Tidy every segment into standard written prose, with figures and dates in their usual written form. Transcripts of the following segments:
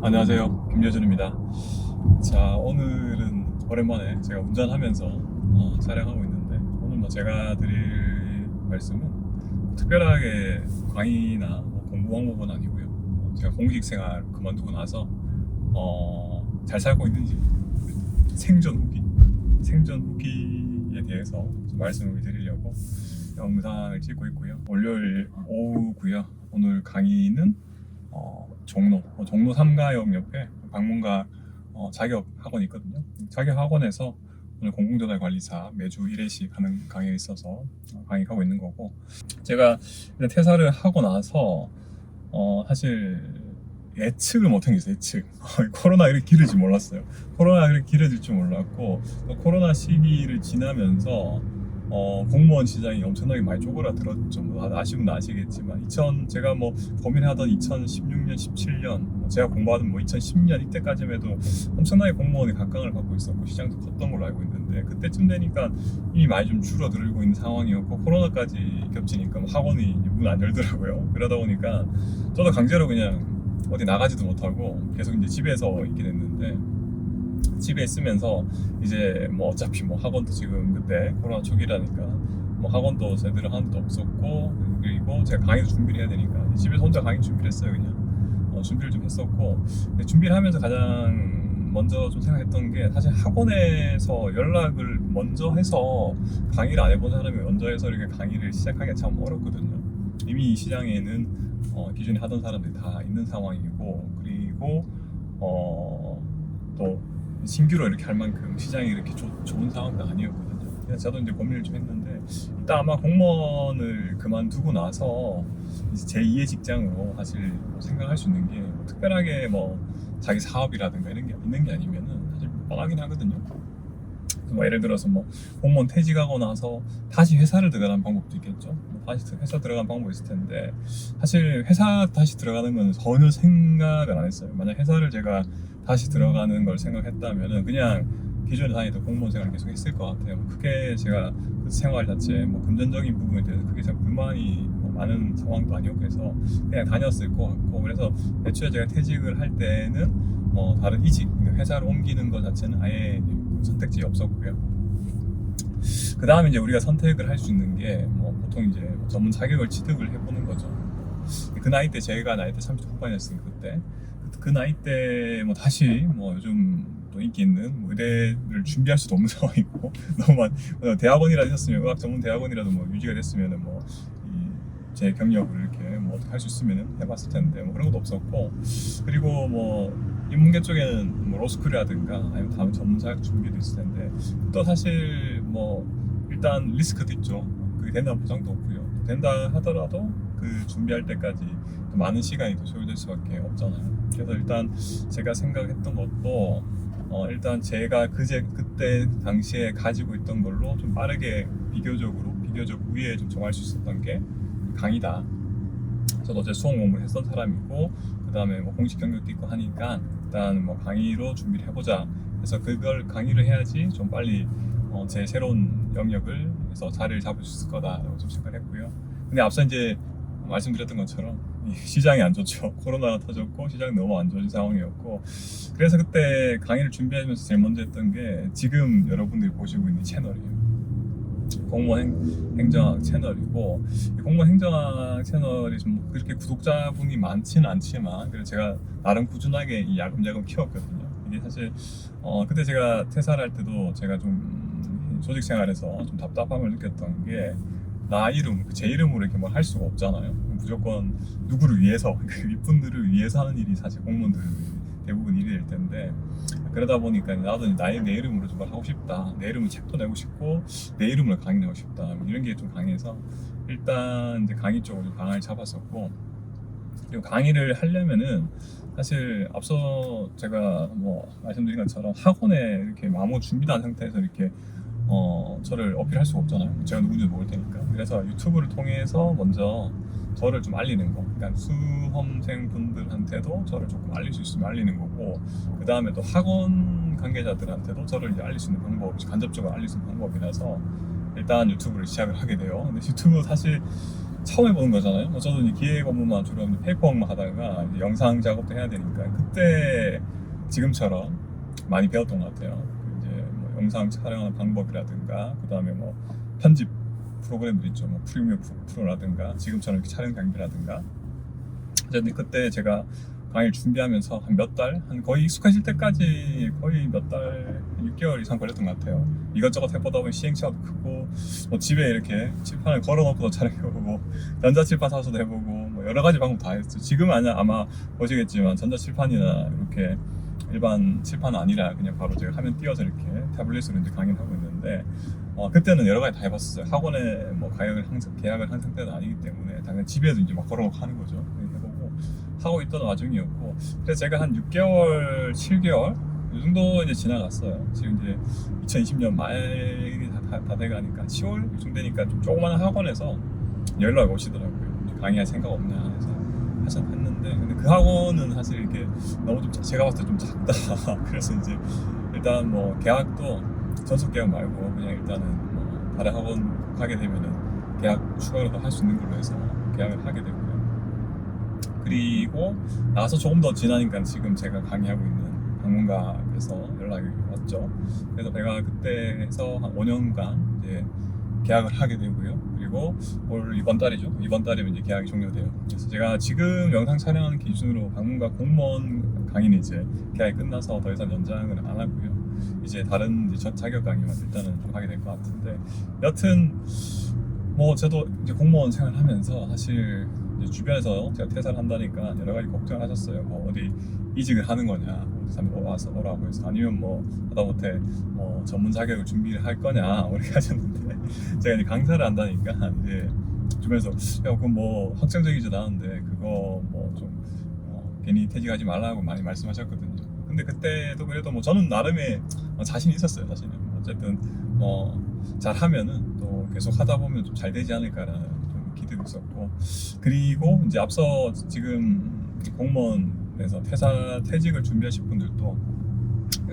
안녕하세요, 김여준입니다. 자, 오늘은 오랜만에 제가 운전하면서 촬영하고 있는데, 오늘 제가 드릴 말씀은 특별하게 강의나 공부 방법은 아니고요. 제가 공직 생활 그만두고 나서 잘 살고 있는지 생전 후기에 대해서 좀 말씀을 드리려고 영상을 찍고 있고요. 월요일 오후고요. 오늘 강의는 종로 3가역 옆에 방문가 자격 학원이 있거든요. 자격 학원에서 오늘 공공전화관리사 매주 1회씩 하는 강의가 있어서 강의하고 있는 거고, 제가 일단 퇴사를 하고 나서 사실 예측을 못한 게 있어요. 예측. 코로나 이렇게 길어질 줄 몰랐어요. 코로나 이렇게 길어질 줄 몰랐고, 또 코로나 시기를 지나면서 공무원 시장이 엄청나게 많이 쪼그라들었죠. 아시면 아시겠지만 제가 고민하던 2016년, 17년, 제가 공부하던 2010년 이때까지만 해도 엄청나게 공무원이 각광을 받고 있었고 시장도 컸던 걸로 알고 있는데, 그때쯤 되니까 이미 많이 좀 줄어들고 있는 상황이었고, 코로나까지 겹치니까 학원이 문 안 열더라고요. 그러다 보니까 저도 강제로 그냥 어디 나가지도 못하고 계속 이제 집에서 있게 됐는데, 집에 있으면서 이제 어차피 학원도 지금 그때 코로나 초기라니까 학원도 제대로 하는 데도 없었고, 그리고 제가 강의도 준비를 해야 되니까 집에서 혼자 강의 준비를 했어요. 그냥 준비를 좀 했었고, 준비를 하면서 가장 먼저 좀 생각했던 게, 사실 학원에서 연락을 먼저 해서 강의를 안 해본 사람이 먼저 해서 이렇게 강의를 시작하기가 참 어렵거든요. 이미 이 시장에는 기존에 하던 사람들이 다 있는 상황이고, 그리고 또 신규로 이렇게 할 만큼 시장이 이렇게 좋은 상황도 아니었거든요. 그래서 저도 이제 고민을 좀 했는데, 일단 아마 공무원을 그만두고 나서 이제 제2의 직장으로 사실 생각할 수 있는 게 특별하게 자기 사업이라든가 이런 게 있는 게 아니면은 사실 뻔하긴 하거든요. 예를 들어서 공무원 퇴직하고 나서 다시 회사를 들어가는 방법도 있겠죠. 다시 회사 들어가는 방법이 있을 텐데, 사실 회사 다시 들어가는 건 전혀 생각을 안 했어요. 만약 회사를 제가 다시 들어가는 걸 생각했다면은 그냥 기존에 다니던 공무원 생활을 계속 했을 것 같아요. 그게 제가 그 생활 자체 금전적인 부분에 대해서 그게 제가 불만이 많은 상황도 아니었고 해서 그냥 다녔을 것 같고, 그래서 애초에 제가 퇴직을 할 때는 다른 이직, 회사를 옮기는 것 자체는 아예 선택지가 없었고요. 그 다음에 이제 우리가 선택을 할 수 있는 게 보통 이제 전문 자격을 취득을 해보는 거죠. 그 나이 때, 제가 나이 때 30대 후반이었으니까 그 나이 때 다시 요즘 또 인기 있는 의대를 준비할 수도 없는 상황이고, 너무 대학원이라도 했었으면, 의학 전문 대학원이라도 유지가 됐으면은 제 경력을 이렇게 어떻게 할 수 있으면은 해봤을 텐데 그런 것도 없었고, 그리고 인문계 쪽에는 로스쿨이라든가 아니면 다음 전문 자격 준비도 있을 텐데, 또 사실 일단 리스크도 있죠. 그게 된다는 보장도 없고요. 된다 하더라도 그 준비할 때까지 많은 시간이 또 소요될 수밖에 없잖아요. 그래서 일단 제가 생각했던 것도 일단 제가 그때 당시에 가지고 있던 걸로 좀 빠르게 비교적 우위에 좀 정할 수 있었던 게 강의다. 저도 어제 수험 공부를 했던 사람이고, 그 다음에 공식 경력도 있고 하니까 일단 강의로 준비를 해보자. 그래서 그걸 강의를 해야지 좀 빨리 제 새로운 영역을 해서 자리를 잡을 수 있을 거다라고 좀 생각을 했고요. 근데 앞서 이제 말씀드렸던 것처럼 시장이 안 좋죠. 코로나가 터졌고 시장이 너무 안 좋은 상황이었고, 그래서 그때 강의를 준비하면서 제일 먼저 했던 게 지금 여러분들이 보시고 있는 채널이에요. 공무원 행정학 채널이고, 공무원 행정학 채널이 좀 그렇게 구독자분이 많지는 않지만, 그래서 제가 나름 꾸준하게 이 야금야금 키웠거든요. 이게 사실 그때 제가 퇴사를 할 때도 제가 좀 조직 생활에서 좀 답답함을 느꼈던 게, 나 이름, 제 이름으로 이렇게 할 수가 없잖아요. 무조건 누구를 위해서, 윗분들을 위해서 하는 일이 사실 공무원들 대부분 일이 될 텐데, 그러다 보니까 나도 내 이름으로 좀 하고 싶다, 내 이름으로 책도 내고 싶고 내 이름으로 강의 내고 싶다, 이런 게 좀 강해서 일단 이제 강의 쪽으로 방향을 잡았었고, 그리고 강의를 하려면은 사실 앞서 제가 말씀드린 것처럼 학원에 이렇게 아무 준비도 안 상태에서 이렇게 저를 어필할 수가 없잖아요. 제가 누군지 모를 테니까. 그래서 유튜브를 통해서 먼저 저를 좀 알리는 거, 그러니까 수험생 분들한테도 저를 조금 알릴 수 있으면 알리는 거고, 그 다음에 또 학원 관계자들한테도 저를 이제 알릴 수 있는 방법, 간접적으로 알릴 수 있는 방법이라서 일단 유튜브를 시작을 하게 돼요. 근데 유튜브 사실 처음 해보는 거잖아요. 저도 이제 기획 업무만 주로 페이퍼 업무 하다가 이제 영상 작업도 해야 되니까, 그때 지금처럼 많이 배웠던 것 같아요. 이제 뭐 영상 촬영하는 방법이라든가 그 다음에 뭐 편집 프로그램들 있죠. 뭐 프리미어 프로라든가 지금처럼 이렇게 촬영 장비라든가. 근데 그때 제가 강의를 준비하면서 한 몇 달, 한 거의 익숙해질 때까지 거의 몇 달, 6개월 이상 걸렸던 것 같아요. 이것저것 해보다 보면 시행착오도 크고, 뭐 집에 이렇게 칠판을 걸어놓고도 촬영해보고, 전자칠판 사서도 해보고, 뭐 여러 가지 방법 다 했어요. 지금은 아마 보시겠지만 전자칠판이나 이렇게 일반 칠판은 아니라 그냥 바로 제가 화면 띄워서 이렇게 태블릿으로 이제 강의를 하고 있는데, 그때는 여러 가지 다 해봤어요. 학원에 뭐 계약을 한 상태는 아니기 때문에 당연히 집에도 이제 막 걸어놓고 하는 거죠. 해보고 하고 있던 와중이었고, 그래서 제가 한 6개월, 7개월 이 정도 이제 지나갔어요. 지금 이제 2020년 말이 다 돼가니까 10월 이 정도 되니까 좀 조그마한 학원에서 연락이 오시더라고요. 강의할 생각 없냐 해서 했는데, 근데 그 학원은 사실 이렇게 너무 좀 제가 봤을 때 좀 작다. 그래서 이제 일단 뭐 계약도 전속 계약 말고 그냥 일단은 뭐 다른 학원 가게 되면은 계약 추가로도 할 수 있는 걸로 해서 계약을 하게 되고요. 그리고 나서 조금 더 지나니까 지금 제가 강의하고 있는 방문가에서 연락이 왔죠. 그래서 제가 그때 해서 한 5년간 이제 계약을 하게 되고요. 그리고 올 이번 달이죠. 이번 달이면 이제 계약이 종료돼요. 그래서 제가 지금 영상 촬영하는 기준으로 방문가 공무원 강의는 이제 계약이 끝나서 더 이상 연장을 안 하고요. 이제 다른 이제 자격 강의만 일단은 좀 하게 될 것 같은데, 여튼 뭐 저도 이제 공무원 생활하면서 사실 이제 주변에서 제가 퇴사를 한다니까 여러 가지 걱정을 하셨어요. 뭐 어디 이직을 하는 거냐, 어디 와서 오라고 해서, 아니면 뭐 하다못해 뭐 전문 자격을 준비를 할 거냐 이렇게 하셨는데, 제가 이제 강사를 한다니까 이제 주변에서 야 그럼 뭐 확정적이지도 않은데 그거 뭐 좀 괜히 퇴직하지 말라고 많이 말씀하셨거든요. 근데 그때도 그래도 뭐 저는 나름의 자신이 있었어요. 사실은 어쨌든 잘하면은 또 계속 하다 보면 좀 잘 되지 않을까라는 좀 기대도 있었고, 그리고 이제 앞서 지금 공무원에서 퇴직을 준비하실 분들도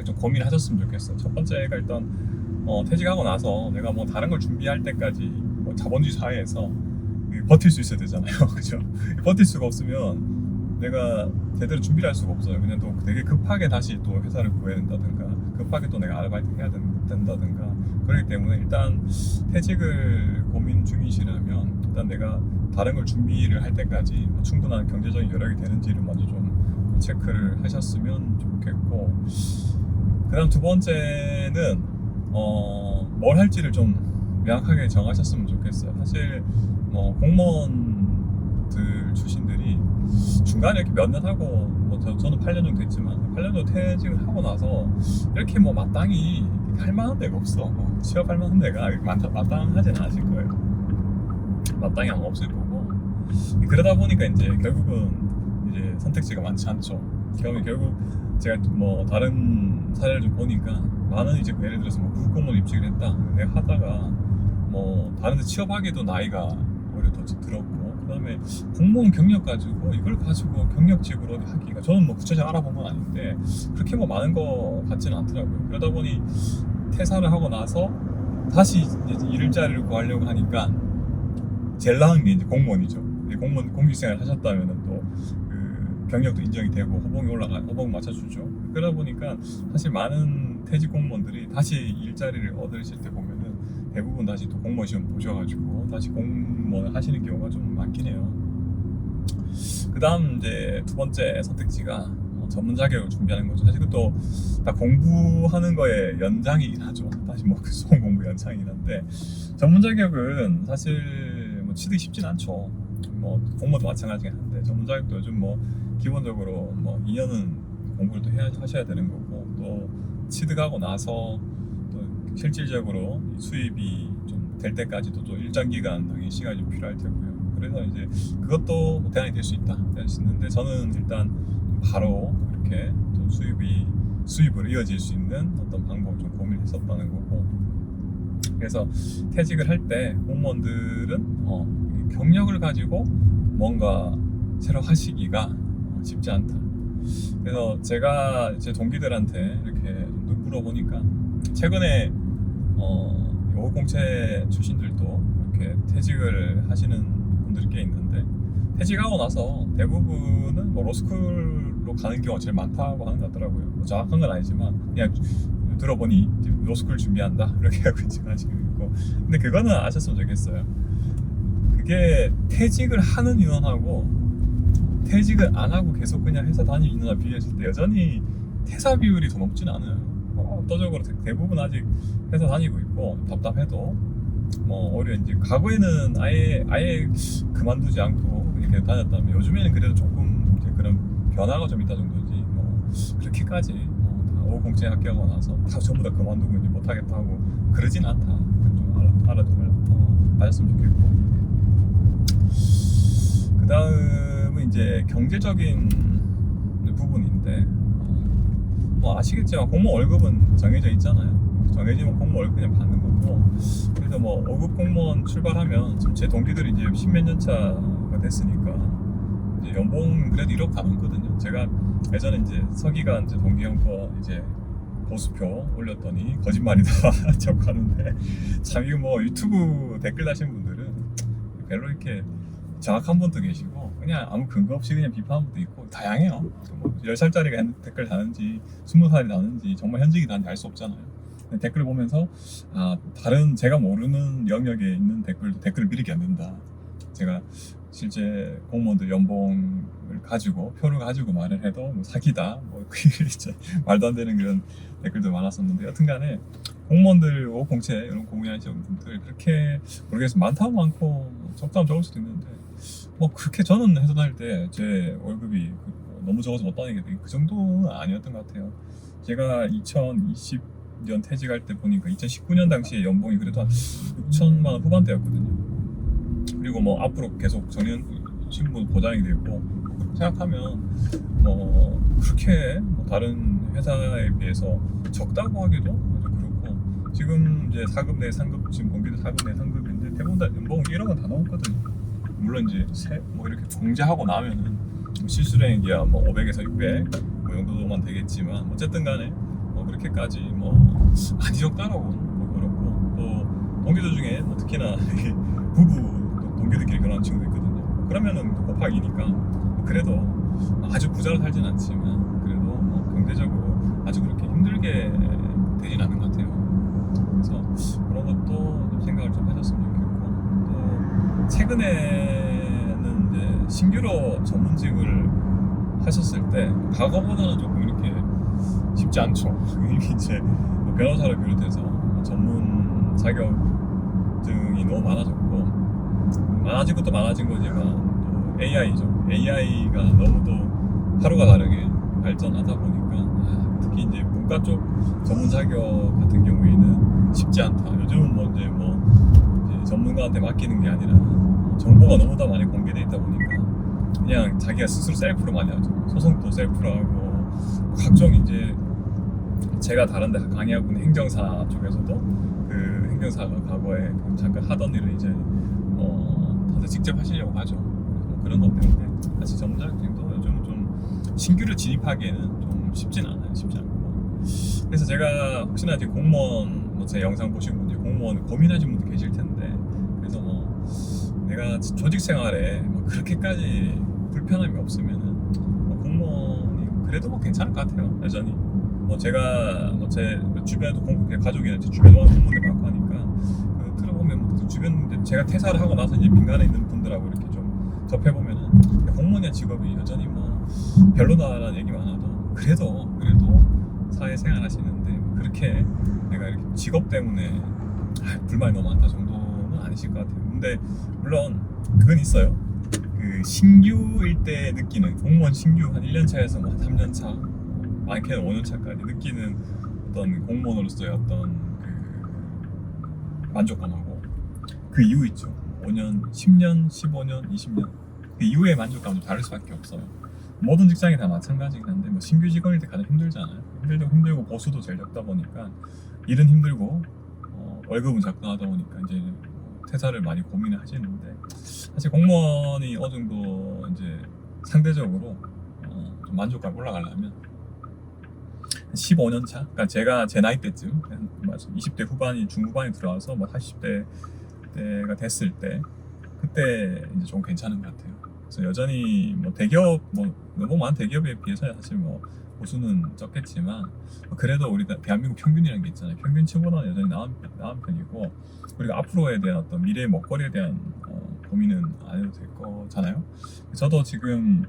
좀 고민을 하셨으면 좋겠어요. 첫 번째가 일단 퇴직하고 나서 내가 뭐 다른 걸 준비할 때까지 뭐 자본주의 사회에서 버틸 수 있어야 되잖아요. 그죠? 버틸 수가 없으면 내가 제대로 준비를 할 수가 없어요. 그냥 또 되게 급하게 다시 또 회사를 구해야 된다든가, 급하게 또 내가 아르바이트 해야 된다든가, 그렇기 때문에 일단 퇴직을 고민 중이시라면 일단 내가 다른 걸 준비를 할 때까지 충분한 경제적인 여력이 되는지를 먼저 좀 체크를 하셨으면 좋겠고, 그 다음 두 번째는 뭘 할지를 좀 명확하게 정하셨으면 좋겠어요. 사실 뭐 공무원들 출신들이 중간에 이렇게 몇 년 하고, 뭐 저는 8년 정도 됐지만 8년 정도 퇴직을 하고 나서 이렇게 뭐 마땅히 할 만한 데가 없어. 취업할 만한 데가 마땅하진 않으실 거예요. 마땅히 아마 없을 거고, 그러다 보니까 이제 결국은 이제 선택지가 많지 않죠. 결국 제가 뭐 다른 사례를 좀 보니까 많은 이제 예를 들어서 뭐 국공무원 입직을 했다. 내가 하다가 뭐 다른 데 취업하기도 나이가 오히려 더 들었고, 그 다음에 공무원 경력 가지고 이걸 가지고 경력직으로 어디 하기가, 저는 뭐 구체적으로 알아본 건 아닌데 그렇게 뭐 많은 거 같지는 않더라고요. 그러다 보니 퇴사를 하고 나서 다시 이제 일자리를 구하려고 하니까 제일 나은 게 이제 공무원이죠. 공무원 공직생활 하셨다면은 또 그 경력도 인정이 되고 호봉 맞춰주죠. 그러다 보니까 사실 많은 퇴직 공무원들이 다시 일자리를 얻으실 때 보면은 대부분 다시 또 공무원 시험 보셔가지고 다시 공무원 하시는 경우가 좀 많긴 해요. 그 다음 이제 두 번째 선택지가 전문 자격을 준비하는 거죠. 사실 그것도 다 공부하는 거에 연장이긴 하죠. 다시 뭐 수험 공부 연장이긴 한데, 전문 자격은 사실 뭐 취득이 쉽진 않죠. 뭐 공무원도 마찬가지긴 한데, 전문 자격도 요즘 뭐 기본적으로 뭐 2년은 공부를 또 하셔야 되는 거고, 또 취득하고 나서 또 실질적으로 수입이 좀 될 때까지도 또 일정 기간 당연히 시간이 좀 필요할 테고요. 그래서 이제 그것도 뭐 대안이 될 수 있는데, 저는 일단 바로 이렇게 또 수입으로 이어질 수 있는 어떤 방법을 좀 고민했었다는 거고, 그래서 퇴직을 할 때 공무원들은 경력을 가지고 뭔가 새로 하시기가 쉽지 않다. 그래서 제가 제 동기들한테 이렇게 좀 물어보니까 최근에 공채 출신들도 이렇게 퇴직을 하시는 분들이 꽤 있는데, 퇴직하고 나서 대부분은 뭐 로스쿨로 로스쿨로 가는 경우가 제일 많다고 하는 것 같더라고요. 뭐 정확한 건 아니지만 그냥 들어보니 로스쿨 준비한다 이렇게 하고 있지만 지금 있고. 근데 그거는 아셨으면 좋겠어요. 그게 퇴직을 하는 인원하고 퇴직을 안 하고 계속 그냥 회사 다니는 인원과 비교했을 때 여전히 퇴사 비율이 더 높진 않아요. 압도적으로 대부분 아직 회사 다니고 있고 답답해도 뭐 오히려 이제 과거에는 아예 그만두지 않고 그냥 계속 다녔다면 요즘에는 그래도 조금 이제 그런 변화가 좀 있다 정도지 뭐 그렇게까지 다 오공채 합격하고 나서 다 전부 다 그만두고 이제 못하겠다 하고 그러진 않다. 좀 알았으면 좋겠고. 그 다음은 이제 경제적인 부분인데 뭐 아시겠지만 공무원 월급은 정해져 있잖아요. 정해지면 공무원 월급 그냥 받는 거고. 그래서 뭐 5급 공무원 출발하면 지금 제 동기들이 이제 10몇 년 차가 됐으니까 이제 연봉 그래도 1억 다 넘거든요. 제가 예전에 이제 서기관 이제 동기 형 거 이제 보수표 올렸더니 거짓말이다 자꾸 하는데 참 이거 뭐 유튜브 댓글 다신 분들은 별로 이렇게 정확한 분도 계시고 그냥 아무 근거 없이 그냥 비판하는 분도 있고 다양해요. 뭐 10살짜리가 댓글 다는지 20살이 다는지 정말 현직이 다는지 알 수 없잖아요. 댓글 보면서 다른 제가 모르는 영역에 있는 댓글을 미리 겪는다. 제가 실제 공무원들 연봉을 가지고 표를 가지고 말을 해도 뭐 사기다 뭐 말도 안 되는 그런 댓글도 많았었는데 여튼간에 공무원들 공채 이런 공유하시는 분들 그렇게 모르겠어요. 많다면 많고 적다면 적을 수도 있는데 뭐 그렇게 저는 회사 다닐 때 제 월급이 너무 적어서 못 다니게 그 정도는 아니었던 것 같아요. 제가 2020년 퇴직할 때 보니까 2019년 당시에 연봉이 그래도 한 6천만 원 후반대였거든요. 그리고 뭐 앞으로 계속 정년 신분 보장이 되고 생각하면 뭐 그렇게 뭐 다른 회사에 비해서 적다고 하기도 그렇고 지금 이제 4급 내 3급 지금 공기도 4급 내 3급인데 대부분 다 연봉 1억은 다 넘었거든요. 물론 이제 뭐 이렇게 공제하고 나면은 실수령이야 뭐 500에서 600 뭐 정도만 되겠지만 어쨌든 간에 뭐 그렇게까지 뭐 많이 적다라고 뭐 그렇고 또 동기들 중에 뭐 특히나 부부 동기들끼리 결혼한 친구도 있거든요. 그러면은 곱하기 2니까 그래도 아주 부자로 살진 않지만 그래도 뭐 경제적으로 아주 그렇게 힘들게 되진 않은 것 같아요. 그래서 그런 것도 좀 생각을 좀 해줬으면 좋겠고 또 최근에는 이제 신규로 전문직을 하셨을 때 과거보다는 조금 이렇게 쉽지 않죠. 이미 이제 뭐 변호사를 비롯해서 전문 자격증이 너무 많아졌고 많아진 것도 많아진 거지만 또 AI죠. AI가 너무도 하루가 다르게 발전하다 보니까 특히 이제 문과 쪽 전문 자격 같은 경우에는 쉽지 않다. 요즘은 뭐 이제 전문가한테 맡기는 게 아니라 정보가 너무 다 많이 공개돼 있다 보니까 그냥 자기가 스스로 셀프로 많이 하죠. 소송도 셀프로 하고 각종 이제 제가 다른데 강의하고 있는 행정사 쪽에서도 그 행정사가 과거에 잠깐 하던 일을 이제 다들 직접 하시려고 하죠. 그런 것 때문에 사실 전문 자격증도 요즘은 좀 신규를 진입하기에는 좀 쉽진 않아요. 쉽지 않고. 그래서 제가 혹시나 이제 공무원 제 영상 보신 분들 공무원 고민하신 분들 계실 텐데 그래서 뭐 내가 조직 생활에 뭐 그렇게까지 불편함이 없으면은 뭐 공무원이 그래도 뭐 괜찮을 것 같아요. 여전히 뭐 제가 뭐 제 주변에도 가족이나 제 주변에 공무원들 많고 하니까 들어보면 뭐 주변 제가 퇴사를 하고 나서 이제 민간에 있는 분들하고 이렇게 좀 접해보면은 공무원의 직업이 여전히 뭐 별로다라는 얘기 많아도 그래도 사회생활 하시는데 그렇게 내가 이렇게 직업 때문에 불만이 너무 많다 정도는 아니실 것 같아요. 근데 물론 그건 있어요. 그 신규일 때 느끼는 공무원 신규 한 1년 차에서 뭐 3년 차 많게는 5년 차까지 느끼는 어떤 공무원으로서의 어떤 그 만족감하고 그 이후 있죠. 5년, 10년, 15년, 20년 그 이후의 만족감은 다를 수밖에 없어요. 모든 직장이 다 마찬가지긴 한데 뭐 신규 직원일 때 가장 힘들잖아요. 힘들고 보수도 제일 적다 보니까 일은 힘들고 월급은 작고 하다 보니까 이제 퇴사를 많이 고민을 하시는데 사실 공무원이 어느 정도 이제 상대적으로 좀 만족감이 올라가려면 15년 차? 그러니까 제가 제 나이 때쯤 20대 후반이 중후반이 들어와서 뭐 40대가 됐을 때 그때 이제 좀 괜찮은 것 같아요. 그래서 여전히 뭐 대기업 뭐 너무 많은 대기업에 비해서 사실 뭐 보수는 적겠지만 그래도 우리 대한민국 평균이라는 게 있잖아요. 평균치보다는 여전히 나은 편이고, 그리고 앞으로에 대한 어떤 미래의 먹거리에 대한 고민은 안 해도 될 거잖아요. 저도 지금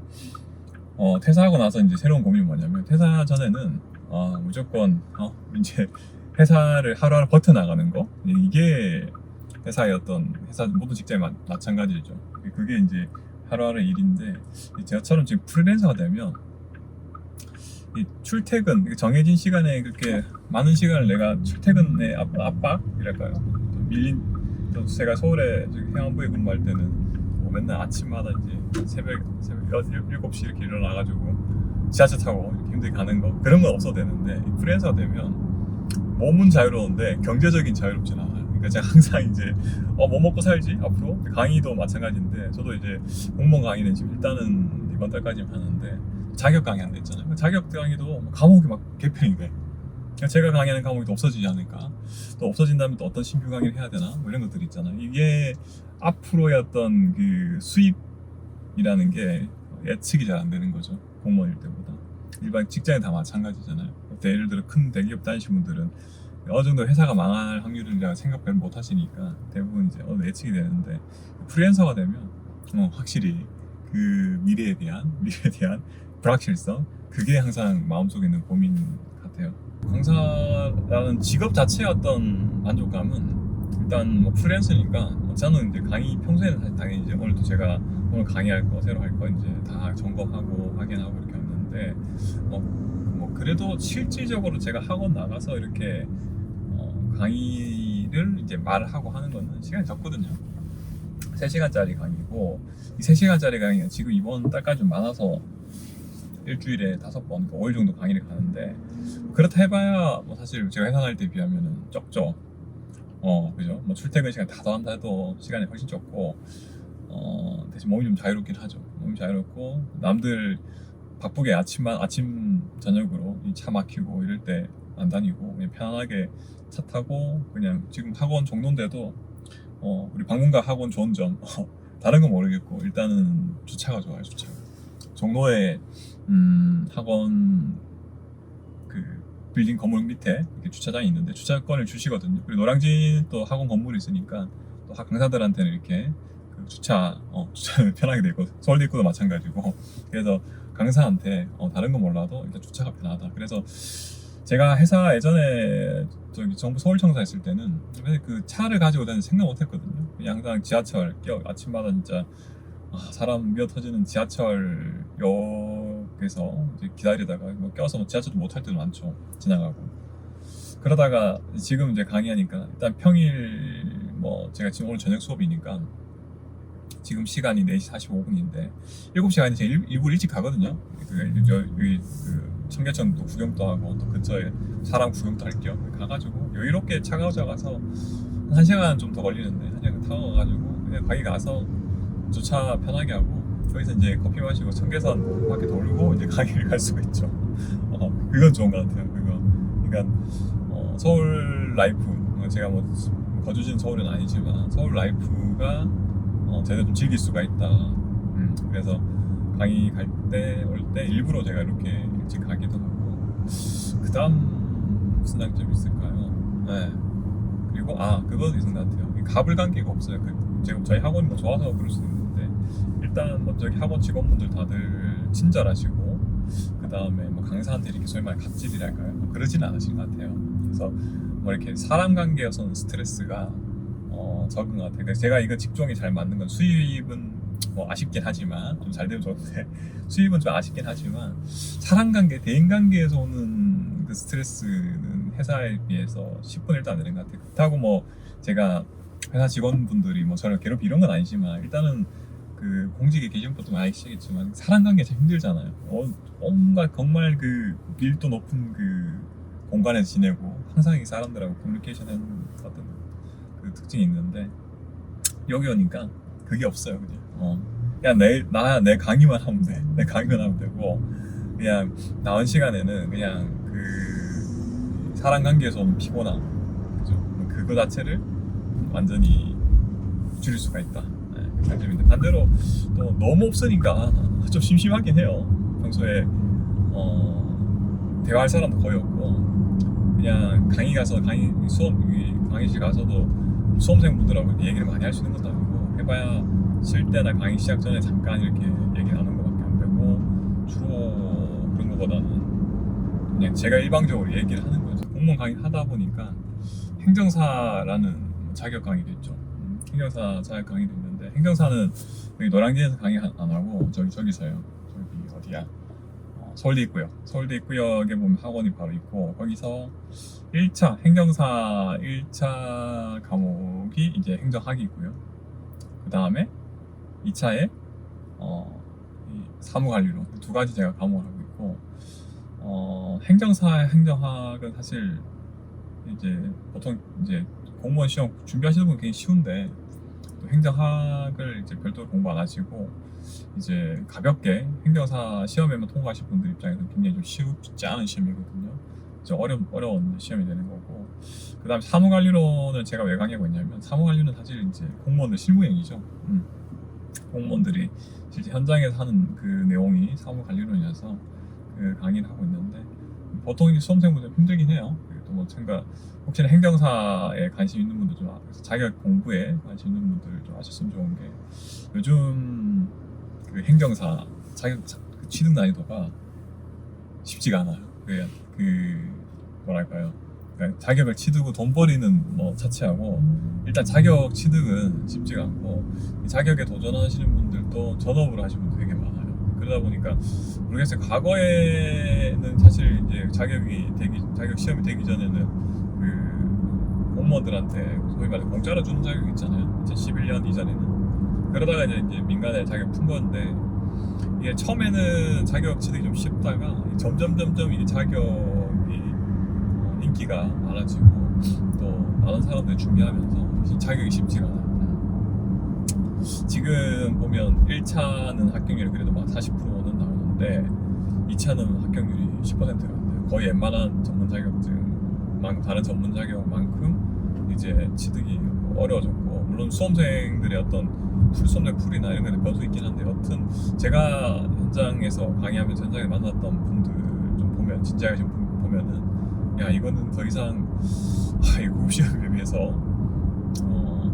퇴사하고 나서 이제 새로운 고민이 뭐냐면, 퇴사 전에는 무조건 이제 회사를 하루하루 버텨나가는 거, 이게 회사의 어떤 회사 모든 직장이 마찬가지죠. 그게 이제 하루하루 일인데, 저처럼 지금 프리랜서가 되면 이 출퇴근 정해진 시간에 그렇게 많은 시간을 내가 출퇴근의 압박이랄까요? 밀린, 또 제가 서울에 해안부에 근무할 때는 뭐 맨날 아침마다 이제 새벽 7시 이렇게 일어나가지고 지하철 타고 이렇게 힘들게 가는 거, 그런 건 없어도 되는데, 이 프리랜서가 되면 몸은 자유로운데 경제적인 자유롭진 않아요. 그러니까 제가 항상 이제 뭐 먹고 살지 앞으로. 강의도 마찬가지인데, 저도 이제 공무원 강의는 지금 일단은 이번 달까지는 하는데, 자격 강의 한다 했잖아요. 자격 강의도 과목이 막 개편이 돼. 제가 강의하는 과목이 또 없어지지 않을까, 또 없어진다면 또 어떤 신규 강의를 해야 되나, 뭐 이런 것들이 있잖아요. 이게 앞으로의 어떤 그 수입이라는 게 예측이 잘 안 되는 거죠. 공무원일 때보다. 일반 직장이 다 마찬가지잖아요. 예를 들어 큰 대기업 다니신 분들은 어느 정도 회사가 망할 확률을 제가 생각을 못 하시니까 대부분 이제 예측이 되는데, 프리랜서가 되면 확실히 그 미래에 대한 불확실성, 그게 항상 마음속에 있는 고민 같아요. 강사라는 직업 자체의 어떤 만족감은 일단 뭐 프리랜서니까, 저는 이제 강의 평소에는 사실 당연히 이제 오늘도 제가 오늘 강의할 거 새로 할 거 이제 다 점검하고 확인하고 이렇게 하는데, 뭐 그래도 실질적으로 제가 학원 나가서 이렇게 강의를 이제 말하고 하는 거는 시간이 적거든요. 3시간짜리 강의고, 이 3시간짜리 강의가 지금 이번 달까지 좀 많아서 일주일에 5번, 그러니까 5일 정도 강의를 가는데, 그렇다 해봐야 뭐 사실 제가 회사 다닐 때 비하면은 적죠. 그죠? 뭐 출퇴근 시간 다 더한다 해도 시간이 훨씬 적고, 대신 몸이 좀 자유롭긴 하죠. 몸이 자유롭고, 남들 바쁘게 아침 저녁으로 이 차 막히고 이럴 때 안 다니고, 그냥 편안하게 차 타고, 그냥 지금 학원 종로인데도 우리 방문각 학원 좋은 점, 다른 건 모르겠고 일단은 주차가 좋아요. 주차가 종로에 학원 그 빌딩 건물 밑에 이렇게 주차장이 있는데 주차권을 주시거든요. 그리고 노량진 또 학원 건물이 있으니까 또 강사들한테는 이렇게 그 주차를 편하게 돼 있고, 서울대 입구도 마찬가지고, 그래서 강사한테 다른 건 몰라도 일단 주차가 편하다. 그래서 제가 회사 예전에 정부 서울청사 했을 때는 그 차를 가지고 다니는 생각 못 했거든요. 그냥 항상 지하철 아침마다 진짜 사람 미어 터지는 지하철역에서 이제 기다리다가 뭐 껴서 뭐 지하철도 못 탈 때도 많죠. 지나가고. 그러다가 지금 이제 강의하니까 일단 평일 뭐 제가 지금 오늘 저녁 수업이니까 지금 시간이 4시 45분인데 7시 가는데 제가 일부러 일찍 가거든요. 여기 청계천도 구경도 하고, 또 근처에 사람 구경도 할 겸 가가지고 여유롭게 차 가져가서 1시간 좀 더 걸리는데 1시간 타고 가가지고 그냥 거기 가서 주차 편하게 하고, 거기서 이제 커피 마시고 청계산 밖에 돌고 이제 강의를 갈 수가 있죠. 그건 좋은 것 같아요. 그러니까 서울 라이프, 제가 뭐 거주지는 서울은 아니지만 서울 라이프가 제대로 좀 즐길 수가 있다. 그래서 강의 갈 때 올 때 일부러 제가 이렇게 일찍 가기도 하고. 그 다음 무슨 장점이 있을까요? 네. 그리고 그것도 있는 것 같아요. 가불관계가 없어요. 지금 저희 학원이 뭐 좋아서 그럴 수도 있는데, 일단 뭐 저기 학원 직원분들 다들 친절하시고, 그 다음에 뭐 강사한테 이렇게 소위 말해 갑질이랄까요? 뭐 그러지는 않으신 것 같아요. 그래서 뭐 이렇게 사람 관계에서는 스트레스가 적은 것 같아요. 그래서 제가 이거 직종이 잘 맞는 건, 수입은 뭐 아쉽긴 하지만 좀 잘 되면 좋은데 수입은 좀 아쉽긴 하지만, 사람관계, 대인관계에서 오는 그 스트레스는 회사에 비해서 10분의 1도 안 되는 것 같아요. 그렇다고 뭐 제가 회사 직원분들이 뭐 저를 괴롭히 이런 건 아니지만, 일단은 그 공직에 계신 분도 많이 계시겠지만 사람관계 참 힘들잖아요. 온갖 정말 그 밀도 높은 그 공간에서 지내고 항상 이 사람들하고 커뮤니케이션하는 어떤 그 특징이 있는데, 여기 오니까 그게 없어요. 그냥 내 강의만 하면 돼. 내 강의만 하면 되고, 그냥 나온 시간에는 그냥 그 사람 관계에서 오는 피곤함, 그죠? 그거 자체를 완전히 줄일 수가 있다. 장점인데 반대로 또 너무 없으니까 좀 심심하긴 해요. 평소에 대화할 사람도 거의 없고 그냥 강의 가서 강의실 가서도 수험생분들하고 이렇게 얘기를 많이 할 수 있는 것도 아니고 해봐야 쉴 때나 강의 시작 전에 잠깐 이렇게 얘기 나누는 것밖에 안 되고 주로 그런 것보다는 그냥 제가 일방적으로 얘기를 하는 거죠. 공무원 강의 하다 보니까 행정사라는 자격 강의도 있죠. 행정사 자격 강의도 있는데 행정사는 여기 노량진에서 강의 안 하고 저기서요. 저기 어디야? 서울대 있고요. 서울대 입구역에 보면 학원이 바로 있고 거기서 1차 행정사 1차 과목이 이제 행정학이 있고요. 그 다음에 2차에 사무관리론 두 가지 제가 과목을 하고 있고 행정사 행정학은 사실 이제 보통 이제 공무원 시험 준비하시는 분은 굉장히 쉬운데 또 행정학을 이제 별도로 공부 안 하시고 이제 가볍게 행정사 시험에만 통과하실 분들 입장에서는 굉장히 좀 쉽지 않은 시험이거든요. 좀 어려운 시험이 되는 거고 그 다음에 사무관리론을 제가 왜 강의하고 있냐면 사무관리는 사실 이제 공무원들 실무행위죠. 공무원들이 실제 현장에서 하는 그 내용이 사무관리론이라서 그 강의를 하고 있는데 보통 수험생분들 힘들긴 해요. 또 뭐 제가 혹시나 행정사에 관심 있는 분들 좀 자격 공부에 관심 있는 분들 좀 아셨으면 좋은 게 요즘 그 행정사 자격 취득 난이도가 쉽지가 않아요. 뭐랄까요? 그러니까 자격을 취득하고 돈 버리는 뭐 차치하고 일단 자격 취득은 쉽지가 않고 자격에 도전하시는 분들도 전업으로 하시는 분들 되게 많아요. 그러다 보니까 모르겠어요. 과거에는 사실 이제 자격 시험이 되기 전에는 그 공무원들한테 소위 말해 공짜로 주는 자격 있잖아요. 2011년 이전에는 그러다가 이제 민간에 자격 푼 건데 이게 처음에는 자격 취득이 좀 쉽다가 점점 이 자격이 인기가 많아지고 또 많은 사람들이 준비하면서 자격이 쉽지가 않아요. 지금 보면 1차는 합격률이 그래도 막 40%는 나오는데 2차는 합격률이 10%가 안 돼요. 거의 웬만한 전문 자격증, 다른 전문 자격만큼 이제 취득이 어려워졌고 물론 수험생들의 어떤 수험생 풀이나 이런 거에 변수 있긴 한데 여튼 제가 현장에서 강의하면서 현장에 만났던 분들 좀 보면 진지하게 좀 보면은 야 이거는 더 이상 이 고급 시험에 비해서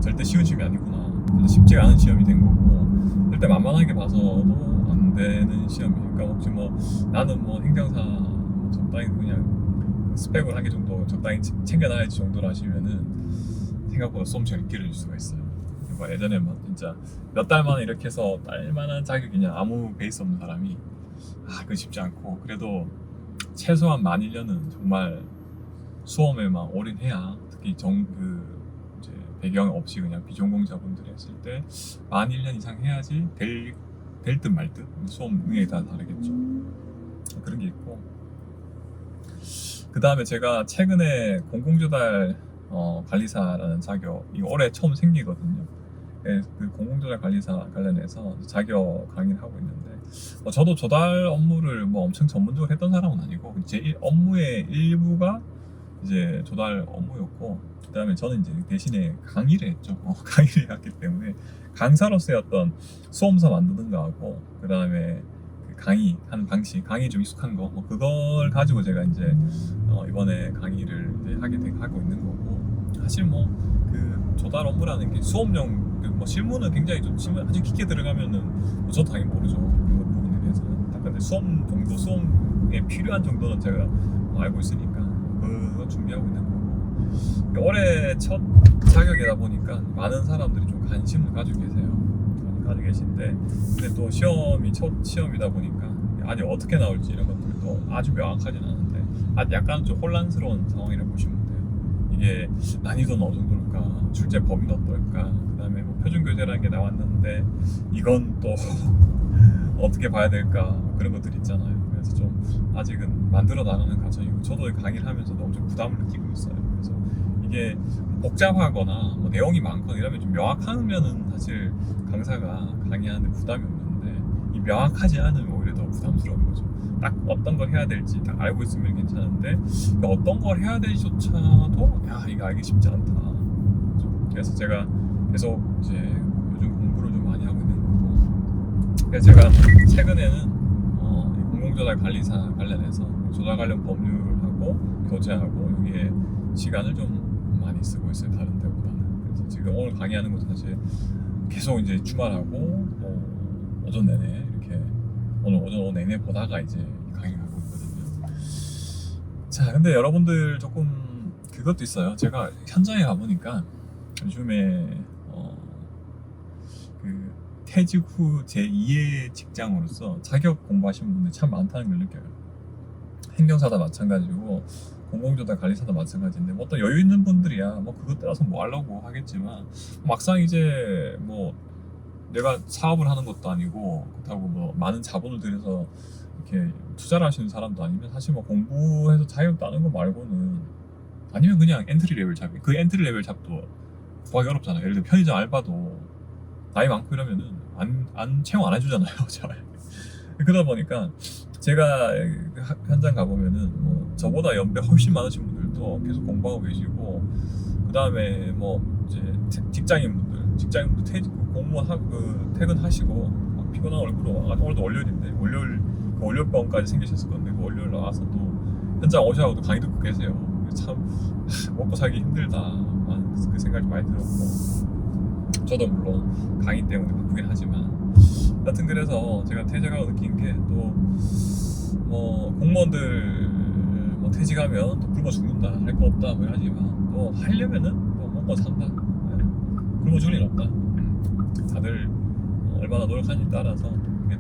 절대 쉬운 시험이 아니구나. 쉽지가 않은 시험이 된 거고 절대 만만하게 봐서도 안 되는 시험이에요. 그러니까 혹시 뭐 나는 뭐 행정사 적당히 그냥 스펙을 하기 정도 적당히 챙겨놔야지 정도로 하시면은 생각보다 수험 시험이 길어질 수가 있어요. 그러니까 예전에 막 진짜 몇 달 만에 이렇게 해서 딸만한 자격이냐 아무 베이스 없는 사람이 그건 쉽지 않고 그래도 최소한 만 1년은 정말 수험에만 올인해야 특히 이제 배경 없이 그냥 비전공자분들이 했을 때 만 1년 이상 해야지 될 듯 말 듯 수험 능력에 따라 다르겠죠. 그런 게 있고 그 다음에 제가 최근에 공공조달 관리사라는 자격이 올해 처음 생기거든요. 그 공공조달 관리사 관련해서 자격 강의를 하고 있는데 저도 조달 업무를 뭐 엄청 전문적으로 했던 사람은 아니고 제 업무의 일부가 이제 조달 업무였고 그 다음에 저는 이제 대신에 강의를 했죠. 강의를 했기 때문에 강사로서의 어떤 수험서 만드는 거하고 그 다음에 강의하는 방식, 강의 좀 익숙한 거 그걸 가지고 제가 이제 이번에 강의를 이제 하고 있는 거고 사실 뭐 그 조달 업무라는 게 수업용 뭐 실무는 굉장히 좀 아주 깊게 들어가면은 저도 당연히 모르죠. 그 부분에 대해서는 근데 수험에 필요한 정도는 제가 알고 있으니까 그거 준비하고 있는 거고 올해 첫 자격이다 보니까 많은 사람들이 좀 관심을 가지고 계신데 근데 또 시험이 첫 시험이다 보니까 아직 어떻게 나올지 이런 것들도 아주 명확하진 않은데 약간 좀 혼란스러운 상황이라고 보시면 돼요. 이게 난이도는 어느 정도일까, 출제 범위는 어떨까, 그 다음에 뭐 표준교재라는 게 나왔는데 이건 또 어떻게 봐야 될까 그런 것들이 있잖아요. 그래서 좀 아직은 만들어 나가는 과정이고 저도 강의를 하면서도 엄청 부담을 느끼고 있어요. 그래서 이게 복잡하거나 뭐 내용이 많거나 이러면 좀 명확하면은 사실 강사가 강의하는데 부담이 없는데 이 명확하지 않으면 오히려 더 부담스러운 거죠. 딱 어떤 걸 해야 될지 딱 알고 있으면 괜찮은데 어떤 걸 해야 될지조차도 이거 알기 쉽지 않다. 그래서 제가 계속 이제 요즘 공부를 공부를 좀 많이 하고 있는 거고. 그래서 제가 최근에는 이 공공조달관리사 관련해서 조달 관련 법률하고 교재하고 여기에 시간을 좀 많이 쓰고 있어요. 다른 데보다는. 그래서 지금 오늘 강의하는 것도 사실 계속 이제 주말하고 오전 내내 이렇게 오늘 오전 내내 보다가 이제 강의를 하고 있거든요. 자, 근데 여러분들 조금 그것도 있어요. 제가 현장에 가보니까 요즘에 그 퇴직 후 제2의 직장으로서 자격 공부하시는 분들이 참 많다는 걸 느껴요. 행정사도 마찬가지고 공공조달관리사도 마찬가지인데 뭐 또 여유 있는 분들이야 뭐 그것 따라서 뭐 하려고 하겠지만 막상 이제 뭐 내가 사업을 하는 것도 아니고 그렇다고 뭐 많은 자본을 들여서 이렇게 투자를 하시는 사람도 아니면 사실 뭐 공부해서 자격 따는 거 말고는 아니면 그냥 엔트리 레벨 잡. 그 엔트리 레벨 잡도 구하기 어렵잖아요. 예를 들어 편의점 알바도 나이 많고 이러면은 안 채용 안 해주잖아요. 잘. 그러다 보니까 제가 현장 가보면은 뭐 저보다 연배 훨씬 많으신 분들도 계속 공부하고 계시고 그 다음에 뭐 이제 직장인분들 공무원 퇴근하시고 막 피곤한 얼굴로 오늘도 월요일인데 월요일병까지 생기셨을 건데 그 월요일 나와서 또 현장 오셔서 또 강의 듣고 계세요. 참 먹고 살기 힘들다 그 생각이 많이 들었고 저도 물론 강의 때문에 바쁘긴 하지만 여튼 그래서 제가 퇴직하고 느낀 게 또 뭐 공무원들 뭐 퇴직하면 또 굶어 죽는다 할 거 없다 뭐 하지만 또 하려면은 또 먹고 산다. 굶어 죽을 일 없다. 다들 얼마나 노력하는지 따라서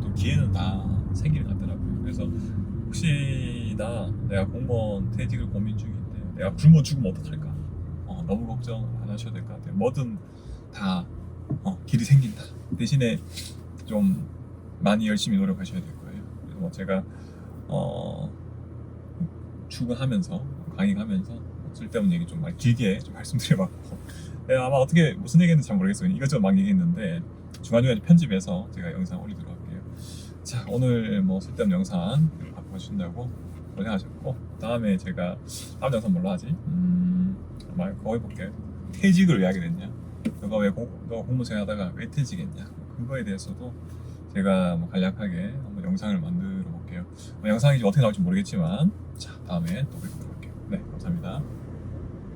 또 기회는 다 생기는 것 같더라고요. 그래서 혹시나 내가 공무원 퇴직을 고민 중인데 내가 굶어 죽으면 어떡할까? 너무 걱정 안 하셔도 될 것 같아요. 뭐든 다 길이 생긴다. 대신에 좀 많이 열심히 노력하셔야 될 거예요. 그래서 뭐 제가 출근하면서 강의하면서 쓸데없는 얘기 좀 많이 길게 좀 말씀드려봤고 아마 어떻게 무슨 얘기했는지 잘 모르겠어요. 이것저것 막 얘기했는데 중간중간에 편집해서 제가 영상 올리도록 할게요. 자, 오늘 뭐 쓸데없는 영상 봐주신다고 고생하셨고 다음에 제가 다음 영상 뭘로 하지? 아마 그거 해볼게요. 퇴직을 왜 하게 됐냐? 너가 왜 공무생 하다가 왜 퇴직했냐? 그거에 대해서도 제가 뭐 간략하게 한번 영상을 만들어 볼게요. 영상이 어떻게 나올지 모르겠지만 자, 다음에 또 뵙도록 할게요. 네, 감사합니다.